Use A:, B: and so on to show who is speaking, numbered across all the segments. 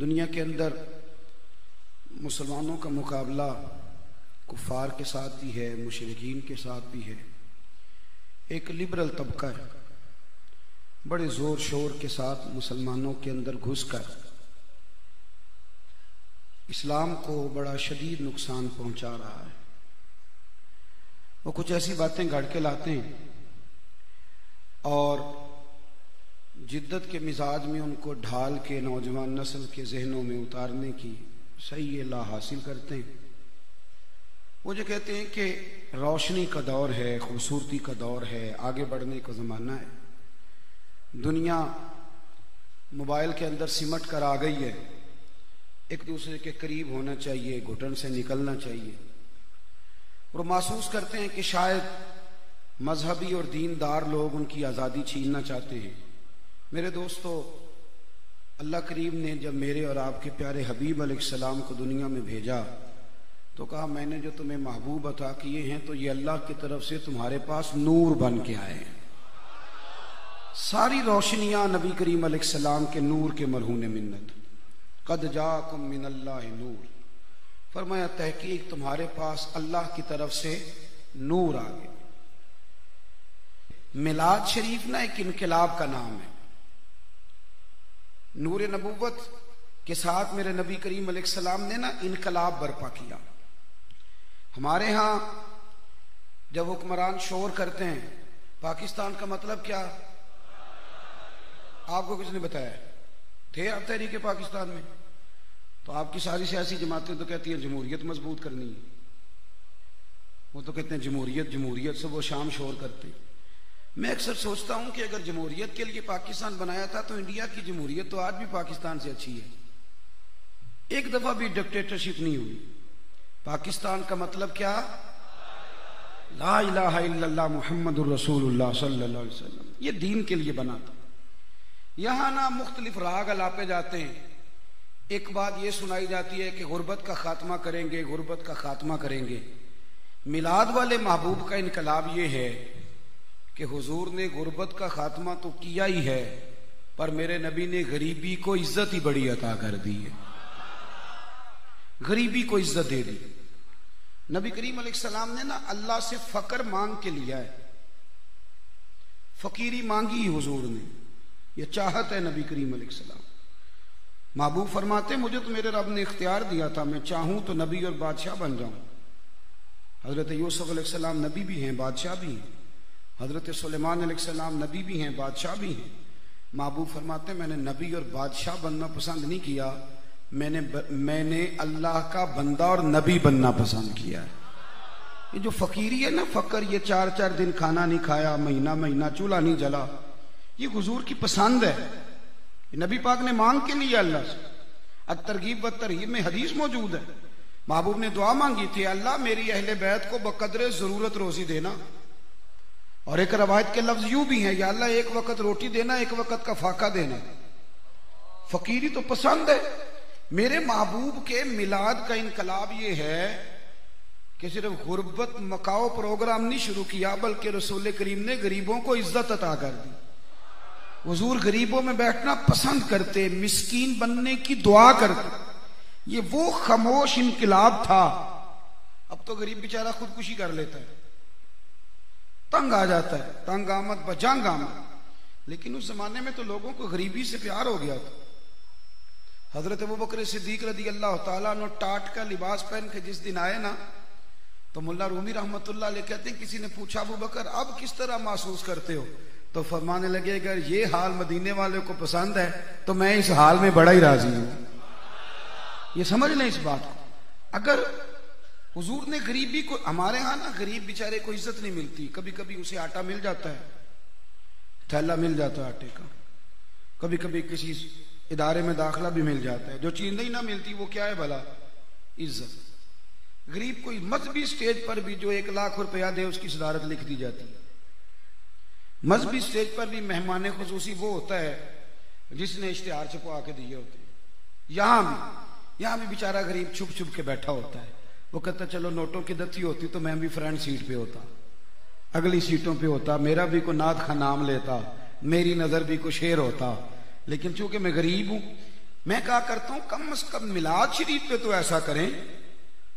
A: دنیا کے اندر مسلمانوں کا مقابلہ کفار کے ساتھ بھی ہے، مشرکین کے ساتھ بھی ہے۔ ایک لبرل طبقہ ہے، بڑے زور شور کے ساتھ مسلمانوں کے اندر گھس کر اسلام کو بڑا شدید نقصان پہنچا رہا ہے۔ وہ کچھ ایسی باتیں گھڑ کے لاتے ہیں اور جدت کے مزاج میں ان کو ڈھال کے نوجوان نسل کے ذہنوں میں اتارنے کی صحیح لا حاصل کرتے ہیں۔ وہ جو کہتے ہیں کہ روشنی کا دور ہے، خوبصورتی کا دور ہے، آگے بڑھنے کا زمانہ ہے، دنیا موبائل کے اندر سمٹ کر آ گئی ہے، ایک دوسرے کے قریب ہونا چاہیے، گھٹن سے نکلنا چاہیے، اور محسوس کرتے ہیں کہ شاید مذہبی اور دیندار لوگ ان کی آزادی چھیننا چاہتے ہیں۔ میرے دوستو، اللہ کریم نے جب میرے اور آپ کے پیارے حبیب علیہ السلام کو دنیا میں بھیجا تو کہا میں نے جو تمہیں محبوب عطا کیے ہیں تو یہ اللہ کی طرف سے تمہارے پاس نور بن کے آئے ہیں۔ ساری روشنیاں نبی کریم علیہ السلام کے نور کے مرہون منت۔ قد جاءکم من اللہ نور، فرمایا تحقیق تمہارے پاس اللہ کی طرف سے نور آ گئے۔ میلاد شریف نا ایک انقلاب کا نام ہے۔ نور نبوت کے ساتھ میرے نبی کریم علیہ السلام نے نا انقلاب برپا کیا۔ ہمارے ہاں جب حکمران شور کرتے ہیں پاکستان کا مطلب کیا؟ آپ کو کس نے بتایا؟ تھے آپ تحریک پاکستان میں؟ تو آپ کی ساری سیاسی جماعتیں تو کہتی ہیں جمہوریت مضبوط کرنی ہے، وہ تو کہتے ہیں جمہوریت جمہوریت، سے وہ شام شور کرتے ہیں۔ میں اکثر سوچتا ہوں کہ اگر جمہوریت کے لیے پاکستان بنایا تھا تو انڈیا کی جمہوریت تو آج بھی پاکستان سے اچھی ہے، ایک دفعہ بھی ڈکٹیٹرشپ نہیں ہوئی۔ پاکستان کا مطلب کیا؟ لا الہ الا اللہ محمد الرسول اللہ صلی اللہ علیہ وسلم، یہ دین کے لیے بنا تھا۔ یہاں نا مختلف راگ الاپے جاتے ہیں، ایک بات یہ سنائی جاتی ہے کہ غربت کا خاتمہ کریں گے، غربت کا خاتمہ کریں گے۔ میلاد والے محبوب کا انقلاب یہ ہے کہ حضور نے غربت کا خاتمہ تو کیا ہی ہے، پر میرے نبی نے غریبی کو عزت ہی بڑی عطا کر دی ہے، غریبی کو عزت دے دی۔ نبی کریم علیہ السلام نے نا اللہ سے فقر مانگ کے لیا ہے، فقیری مانگی حضور نے، یہ چاہت ہے نبی کریم علیہ السلام۔ محبوب فرماتے مجھے تو میرے رب نے اختیار دیا تھا، میں چاہوں تو نبی اور بادشاہ بن جاؤں۔ حضرت یوسف علیہ السلام نبی بھی ہیں، بادشاہ بھی ہیں، حضرت سلیمان علیہ السلام نبی بھی ہیں، بادشاہ بھی ہیں۔ محبوب فرماتے ہیں میں نے نبی اور بادشاہ بننا پسند نہیں کیا، میں نے اللہ کا بندہ اور نبی بننا پسند کیا ہے۔ یہ جو فقیری ہے نا، فقر، یہ 4 دن کھانا نہیں کھایا، مہینہ چولہا نہیں جلا، یہ حضور کی پسند ہے، نبی پاک نے مانگ کے لیا اللہ سے۔ الترغیب والترہیب میں حدیث موجود ہے، محبوب نے دعا مانگی تھی اللہ میری اہل بیت کو بقدر ضرورت روزی دینا، اور ایک روایت کے لفظ یوں بھی ہیں یا اللہ ایک وقت روٹی دینا، ایک وقت کا فاقہ دینا۔ فقیری تو پسند ہے۔ میرے محبوب کے میلاد کا انقلاب یہ ہے کہ صرف غربت مکاؤ پروگرام نہیں شروع کیا، بلکہ رسول کریم نے غریبوں کو عزت عطا کر دی۔ حضور غریبوں میں بیٹھنا پسند کرتے، مسکین بننے کی دعا کرتے۔ یہ وہ خاموش انقلاب تھا۔ اب تو غریب بیچارہ خودکشی کر لیتا ہے، تنگ آ جاتا ہے، تنگ آمد بجنگ آمد، لیکن اس زمانے میں تو لوگوں کو غریبی سے پیار ہو گیا تھا۔ حضرت ابوبکر صدیق رضی اللہ تعالیٰ عنہ ٹاٹ کا لباس پہن کے جس دن آئے نا تو ملا رومی رحمت اللہ علیہ کہتے ہیں کسی نے پوچھا ابوبکر اب کس طرح محسوس کرتے ہو؟ تو فرمانے لگے اگر یہ حال مدینے والے کو پسند ہے تو میں اس حال میں بڑا ہی راضی ہوں۔ یہ سمجھ لیں اس بات کو۔ اگر حضور نے غریبی کو، ہمارے ہاں نا غریب بیچارے کو عزت نہیں ملتی، کبھی کبھی اسے آٹا مل جاتا ہے، تھیلا مل جاتا ہے آٹے کا، کبھی کبھی کسی ادارے میں داخلہ بھی مل جاتا ہے، جو چیز نہیں نہ ملتی وہ کیا ہے بھلا؟ عزت۔ غریب کوئی مذہبی سٹیج پر بھی جو 1 لاکھ روپیہ دے اس کی صدارت لکھ دی جاتی ہے۔ مذہبی سٹیج پر بھی مہمان خصوصی وہ ہوتا ہے جس نے اشتہار چھپوا کے دیے ہوتے ہیں۔ یہاں بھی بیچارہ غریب چھپ چھپ کے بیٹھا ہوتا ہے، وہ کہتا چلو نوٹوں کی دتی ہوتی تو میں بھی فرنٹ سیٹ پہ ہوتا، اگلی سیٹوں پہ ہوتا، میرا بھی کوئی نعت خواہ نام لیتا، میری نظر بھی کوئی شعر ہوتا، لیکن چونکہ میں غریب ہوں، میں کہا کرتا ہوں کم از کم میلاد شریف پہ تو ایسا کریں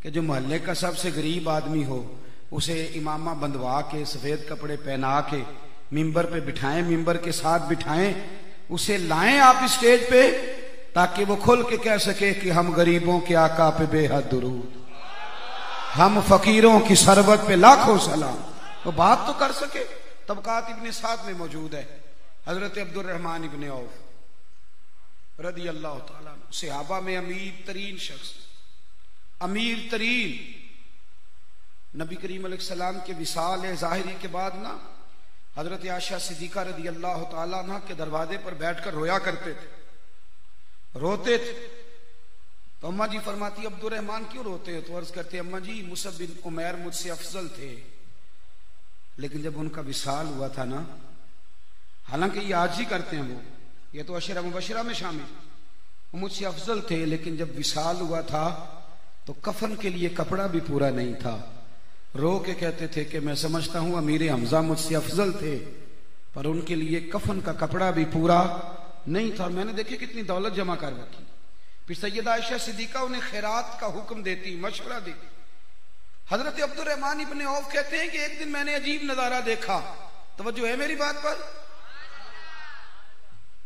A: کہ جو محلے کا سب سے غریب آدمی ہو اسے امامہ بندوا کے سفید کپڑے پہنا کے ممبر پہ بٹھائیں، ممبر کے ساتھ بٹھائیں، اسے لائیں آپ اسٹیج پہ تاکہ وہ کھل کے کہہ سکے کہ ہم غریبوں کے آقا پہ بے حد درود، ہم فقیروں کی ثروت پہ لاکھوں سلام. وہ بات تو کر سکے. طبقات ابن سعد میں موجود ہے حضرت عبد الرحمن ابن عوف رضی اللہ تعالیٰ عنہ، صحابہ میں امیر ترین شخص، امیر ترین. نبی کریم علیہ السلام کے وصال ظاہری کے بعد نا حضرت عائشہ صدیقہ رضی اللہ تعالیٰ عنہ کے دروازے پر بیٹھ کر رویا کرتے تھے، روتے تھے. تو اماں جی فرماتی عبد الرحمن کیوں روتے ہیں؟ تو عرض کرتے اماں جی مصعب بن عمیر مجھ سے افضل تھے، لیکن جب ان کا وصال ہوا تھا نا، حالانکہ یہ آج ہی کرتے ہیں، وہ یہ تو عشرہ مبشرہ میں شامل، وہ مجھ سے افضل تھے، لیکن جب وصال ہوا تھا تو کفن کے لیے کپڑا بھی پورا نہیں تھا. رو کے کہتے تھے کہ میں سمجھتا ہوں امیر حمزہ مجھ سے افضل تھے پر ان کے لیے کفن کا کپڑا بھی پورا نہیں تھا. اور میں نے دیکھے کتنی دولت جمع کر رکھی. پھر سیدہ عائشہ صدیقہ انہیں خیرات کا حکم دیتی، مشورہ دیتی. حضرت عبد الرحمن ابن عوف کہتے ہیں کہ ایک دن میں نے عجیب نظارہ دیکھا. توجہ ہے میری بات پر؟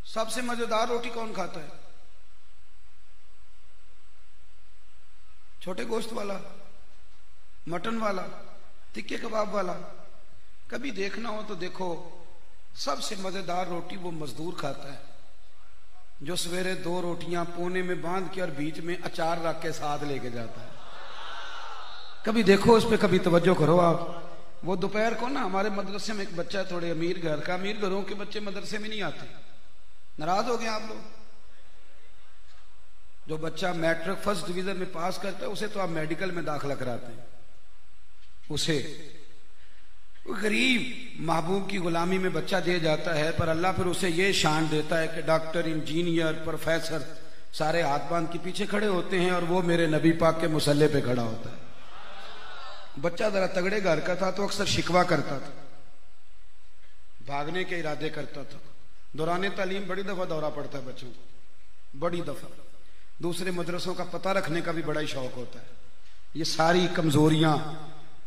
A: سب سے مزیدار روٹی کون کھاتا ہے؟ چھوٹے گوشت والا، مٹن والا، تکے کباب والا. کبھی دیکھنا ہو تو دیکھو سب سے مزیدار روٹی وہ مزدور کھاتا ہے جو سویرے 2 روٹیاں پونے میں باندھ کے اور بیچ میں اچار رکھ کے ساتھ لے کے جاتا ہے. کبھی دیکھو اس پہ، کبھی توجہ کرو آپ. وہ دوپہر کو نا ہمارے مدرسے میں ایک بچہ تھوڑے امیر گھر کا، امیر گھروں کے بچے مدرسے میں نہیں آتے، ناراض ہو گئے آپ لوگ. جو بچہ میٹرک فرسٹ ڈویژن میں پاس کرتا ہے اسے تو آپ میڈیکل میں داخلہ کراتے ہیں. اسے غریب محبوب کی غلامی میں بچہ دے جاتا ہے، پر اللہ پھر اسے یہ شان دیتا ہے کہ ڈاکٹر، انجینئر، پروفیسر سارے ہاتھ باندھ کے پیچھے کھڑے ہوتے ہیں اور وہ میرے نبی پاک کے مصلی پہ کھڑا ہوتا ہے. بچہ ذرا تگڑے گھر کا تھا تو اکثر شکوہ کرتا تھا، بھاگنے کے ارادے کرتا تھا. دوران تعلیم بڑی دفعہ دورہ پڑتا ہے بچوں کو، بڑی دفعہ. دوسرے مدرسوں کا پتہ رکھنے کا بھی بڑا ہی شوق ہوتا ہے. یہ ساری کمزوریاں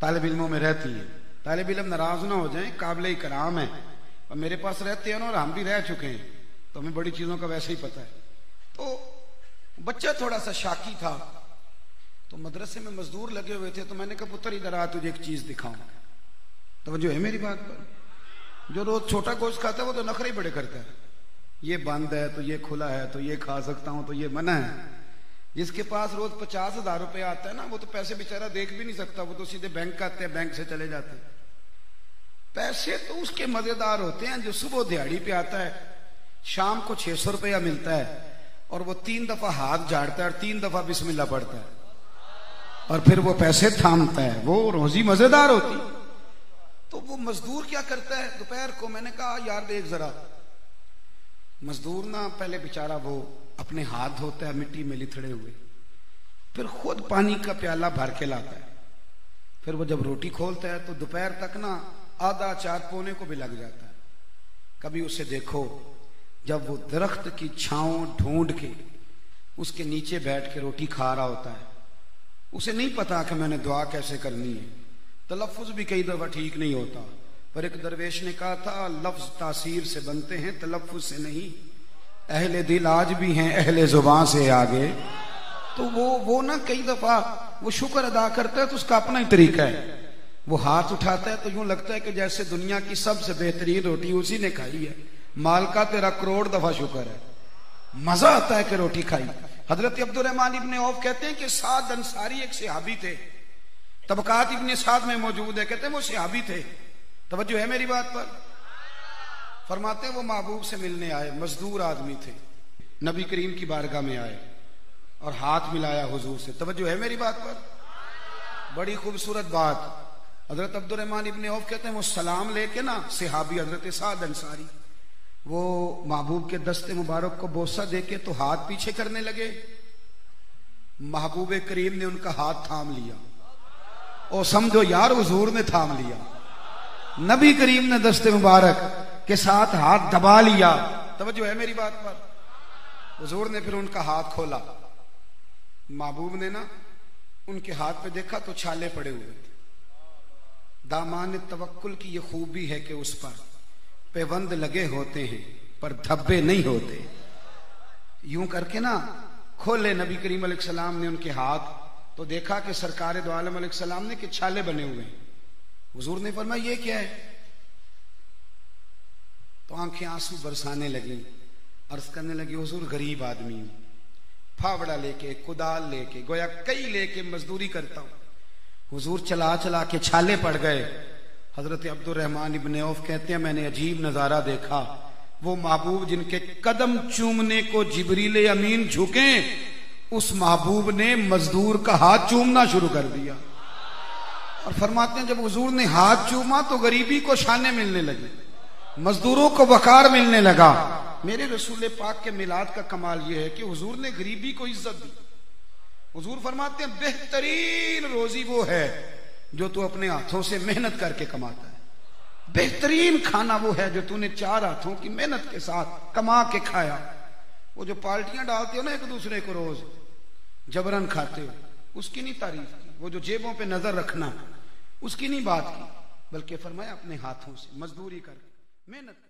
A: طالب علموں میں رہتی ہیں. طالب علم ناراض نہ ہو جائیں، قابل اکرام ہیں اور میرے پاس رہتے ہیں اور ہم بھی رہ چکے ہیں تو ہمیں بڑی چیزوں کا ویسے ہی پتہ ہے. تو بچہ تھوڑا سا شاکی تھا تو مدرسے میں مزدور لگے ہوئے تھے تو میں نے کہا پتر ادھر آ، تجھے ایک چیز دکھاؤں. توجہ ہے میری بات پر؟ جو روز چھوٹا گوشت کھاتا ہے وہ تو نخرے ہی بڑے کرتا ہے، یہ بند ہے تو یہ کھلا ہے تو یہ کھا سکتا ہوں تو یہ منع ہے. جس کے پاس روز 50,000 روپے آتا ہے نا وہ تو پیسے بیچارہ دیکھ بھی نہیں سکتا، وہ تو سیدھے بینک آتے ہیں، بینک سے چلے جاتے ہیں. پیسے تو اس کے مزیدار ہوتے ہیں جو صبح دیہڑی پہ آتا ہے، شام کو 600 روپیہ ملتا ہے اور وہ 3 دفعہ ہاتھ جھاڑتا ہے اور 3 دفعہ بسم اللہ پڑھتا ہے اور پھر وہ پیسے تھامتا ہے. وہ روزی مزیدار ہوتی. تو وہ مزدور کیا کرتا ہے دوپہر کو؟ میں نے کہا یار دیکھ ذرا، مزدور نا پہلے بیچارہ وہ اپنے ہاتھ دھوتا ہے مٹی میں لتھڑے ہوئے، پھر خود پانی کا پیالہ بھر کے لاتا ہے، پھر وہ جب روٹی کھولتا ہے تو دوپہر تک نا آدھا 4 پونے کو بھی لگ جاتا ہے. کبھی اسے دیکھو جب وہ درخت کی چھاؤں ڈھونڈ کے اس کے نیچے بیٹھ کے روٹی کھا رہا ہوتا ہے، اسے نہیں پتا کہ میں نے دعا کیسے کرنی ہے. تلفظ بھی کئی دفعہ ٹھیک نہیں ہوتا، پر ایک درویش نے کہا تھا لفظ تاثیر سے بنتے ہیں تلفظ سے نہیں. اہل دل آج بھی ہیں اہل زبان سے آگے. تو وہ نا کئی دفعہ وہ شکر ادا کرتا ہے تو اس کا اپنا ہی طریقہ ہے. وہ ہاتھ اٹھاتا ہے تو یوں لگتا ہے کہ جیسے دنیا کی سب سے بہترین روٹی اسی نے کھائی ہے. مال کا تیرا کروڑ دفعہ شکر ہے. مزہ آتا ہے کہ روٹی کھائی. حضرت عبد الرحمن ابن عوف کہتے ہیں کہ سعد انصاری ایک صحابی تھے، طبقات ابن سعد میں موجود ہے، کہتے ہیں وہ صحابی تھے. توجہ ہے میری بات پر؟ فرماتے ہیں وہ محبوب سے ملنے آئے، مزدور آدمی تھے، نبی کریم کی بارگاہ میں آئے اور ہاتھ ملایا حضور سے. توجہ ہے میری بات پر؟ بڑی خوبصورت بات. حضرت عبد الرحمن ابن عوف کہتے ہیں وہ سلام لے کے نا صحابی حضرت سعد انصاری وہ محبوب کے دست مبارک کو بوسہ دے کے تو ہاتھ پیچھے کرنے لگے. محبوب کریم نے ان کا ہاتھ تھام لیا اور سمجھو یار حضور نے تھام لیا. نبی کریم نے دست مبارک کے ساتھ ہاتھ دبا لیا. توجہ ہے میری بات پر؟ حضور نے پھر ان کا ہاتھ کھولا. محبوب نے نا ان کے ہاتھ پہ دیکھا تو چھالے پڑے ہوئے تھے. دامان توکل کی یہ خوبی ہے کہ اس پر پیوند لگے ہوتے ہیں پر دھبے نہیں ہوتے. یوں کر کے نا کھولے نبی کریم علیہ السلام نے ان کے ہاتھ تو دیکھا کہ سرکار دو عالم علیہ السلام نے کہ چھالے بنے ہوئے ہیں. حضور نے فرمایا یہ کیا ہے؟ تو آنکھیں آنسو برسانے لگیں. عرض کرنے لگی حضور غریب آدمی ہوں, پھاوڑا لے کے کدال لے کے گویا کئی لے کے مزدوری کرتا ہوں. حضور چلا چلا کے چھالے پڑ گئے. حضرت عبد الرحمن ابن عوف کہتے ہیں میں نے عجیب نظارہ دیکھا. وہ محبوب جن کے قدم چومنے کو جبریل امین جھکیں, اس محبوب نے مزدور کا ہاتھ چومنا شروع کر دیا. اور فرماتے ہیں جب حضور نے ہاتھ چوما تو غریبی کو شانے ملنے لگی, مزدوروں کو وقار ملنے لگا. میرے رسول پاک کے میلاد کا کمال یہ ہے کہ حضور نے غریبی کو عزت دی. حضور فرماتے ہیں بہترین روزی وہ ہے جو تو اپنے ہاتھوں سے محنت کر کے کماتا ہے. بہترین کھانا وہ ہے جو تو نے چار ہاتھوں کی محنت کے ساتھ کما کے کھایا. وہ جو پالٹیاں ڈالتے ہو نا ایک دوسرے کو روز جبرن کھاتے ہو, اس کی نہیں تعریف کی. وہ جو جیبوں پہ نظر رکھنا اس کی نہیں بات کی, بلکہ فرمایا اپنے ہاتھوں سے مزدوری کر کے محنت کر